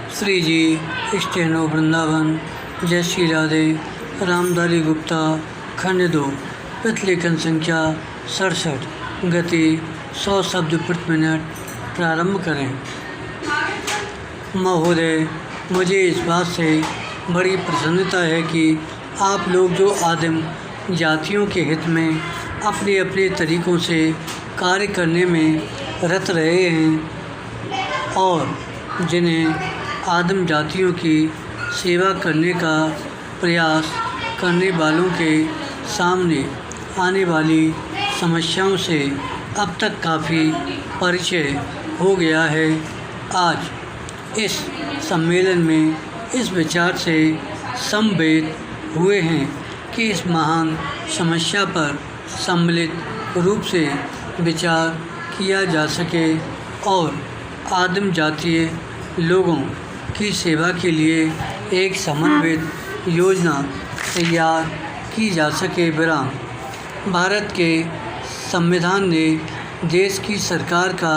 श्री जी, steno Vrindavan, जय श्री राधे, रामधारी गुप्ता, खंड 2, प्रतिलेखन संख्या 67, गति 100 शब्द प्रति मिनट। प्रारंभ करें। महोदय, मुझे इस बात से बड़ी प्रसन्नता है कि आप लोग जो आदिम जातियों के हित में अपने अपने तरीक़ों से कार्य करने में रत रहे हैं और जिन्हें आदिम जातियों की सेवा करने का प्रयास करने वालों के सामने आने वाली समस्याओं से अब तक काफ़ी परिचय हो गया है, आज इस सम्मेलन में इस विचार से समवेत हुए हैं कि इस महान समस्या पर सम्मिलित रूप से विचार किया जा सके और आदिम जातीय लोगों की सेवा के लिए एक समन्वित योजना तैयार की जा सके। विराम। भारत के संविधान ने देश की सरकार का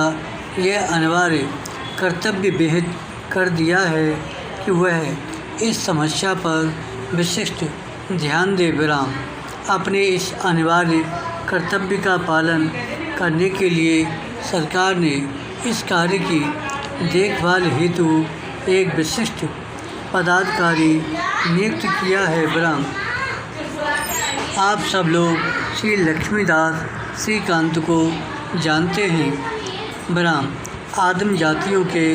यह अनिवार्य कर्तव्य विहित कर दिया है कि वह इस समस्या पर विशिष्ट ध्यान दे। विराम। अपने इस अनिवार्य कर्तव्य का पालन करने के लिए सरकार ने इस कार्य की देखभाल हेतु एक विशिष्ट पदाधिकारी नियुक्त किया है। विराम। आप सब लोग श्री लक्ष्मीदास श्रीकांत को जानते हैं। विराम। आदिम जातियों के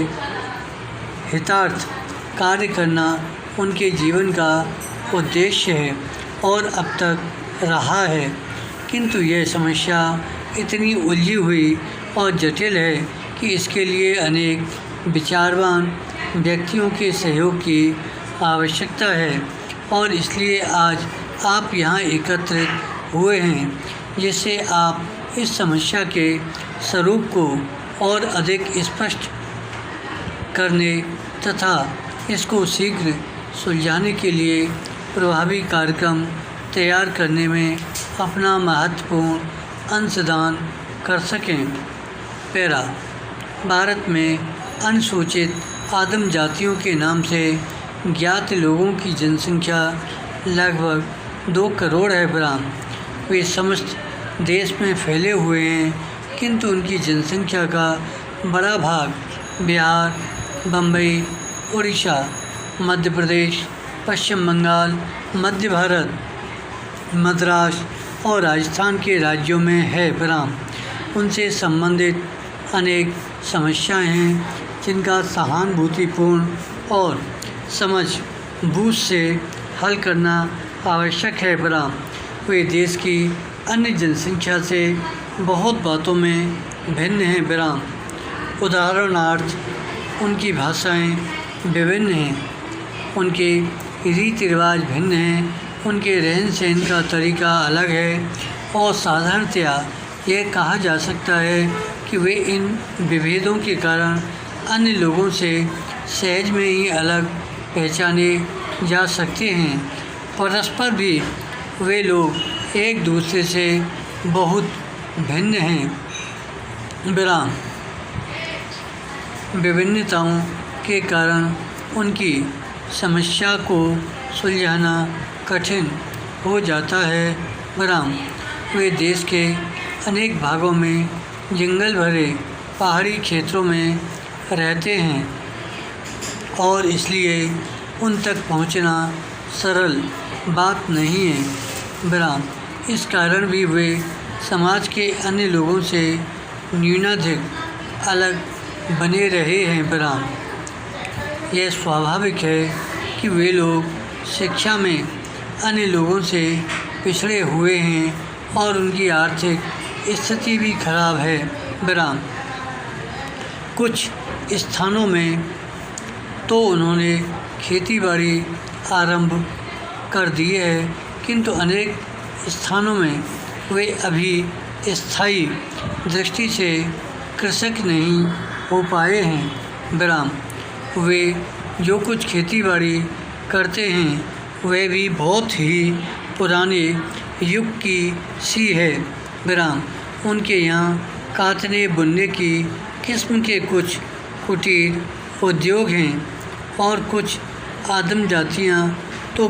हितार्थ कार्य करना उनके जीवन का उद्देश्य है और अब तक रहा है, किंतु यह समस्या इतनी उलझी हुई और जटिल है कि इसके लिए अनेक विचारवान व्यक्तियों के सहयोग की आवश्यकता है और इसलिए आज आप यहाँ एकत्रित हुए हैं, जिससे आप इस समस्या के स्वरूप को और अधिक स्पष्ट करने तथा इसको शीघ्र सुलझाने के लिए प्रभावी कार्यक्रम तैयार करने में अपना महत्वपूर्ण अंशदान कर सकें। पैरा। भारत में अनुसूचित आदिम जातियों के नाम से ज्ञात लोगों की जनसंख्या लगभग 2 करोड़ है। विराम। वे समस्त देश में फैले हुए हैं, किंतु उनकी जनसंख्या का बड़ा भाग बिहार, बम्बई, उड़ीसा, मध्य प्रदेश, पश्चिम बंगाल, मध्य भारत, मद्रास और राजस्थान के राज्यों में है। विराम। उनसे संबंधित अनेक समस्याएं हैं जिनका सहानुभूतिपूर्ण और समझ बूझ से हल करना आवश्यक है। विराम। वे देश की अन्य जनसंख्या से बहुत बातों में भिन्न हैं। विराम। उदाहरणार्थ, उनकी भाषाएं विभिन्न हैं, उनके रीति रिवाज भिन्न हैं, उनके रहन सहन का तरीका अलग है और साधारणतया यह कहा जा सकता है कि वे इन विभेदों के कारण अन्य लोगों से सहज में ही अलग पहचाने जा सकते हैं। परस्पर भी वे लोग एक दूसरे से बहुत भिन्न हैं। विराम। विभिन्नताओं के कारण उनकी समस्या को सुलझाना कठिन हो जाता है। विराम। वे देश के अनेक भागों में जंगल भरे पहाड़ी क्षेत्रों में रहते हैं और इसलिए उन तक पहुंचना सरल बात नहीं है। विराम। इस कारण भी वे समाज के अन्य लोगों से न्यूनाधिक अलग बने रहे हैं। विराम। यह स्वाभाविक है कि वे लोग शिक्षा में अन्य लोगों से पिछड़े हुए हैं और उनकी आर्थिक स्थिति भी खराब है। विराम। कुछ स्थानों में तो उन्होंने खेतीबाड़ी आरंभ कर दी है, किंतु अनेक स्थानों में वे अभी स्थायी दृष्टि से कृषक नहीं हो पाए हैं। विराम। वे जो कुछ खेतीबाड़ी करते हैं वह भी बहुत ही पुराने युग की सी है। विराम। उनके यहाँ कातने बुनने की किस्म के कुछ कुटीर उद्योग हैं और कुछ आदिम जातियाँ तो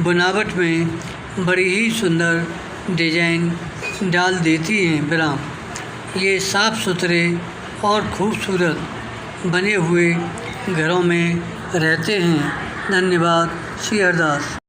बनावट में बड़ी ही सुंदर डिजाइन डाल देती हैं। विराम। ये साफ़ सुथरे और खूबसूरत बने हुए घरों में रहते हैं। धन्यवाद। श्री हरदास।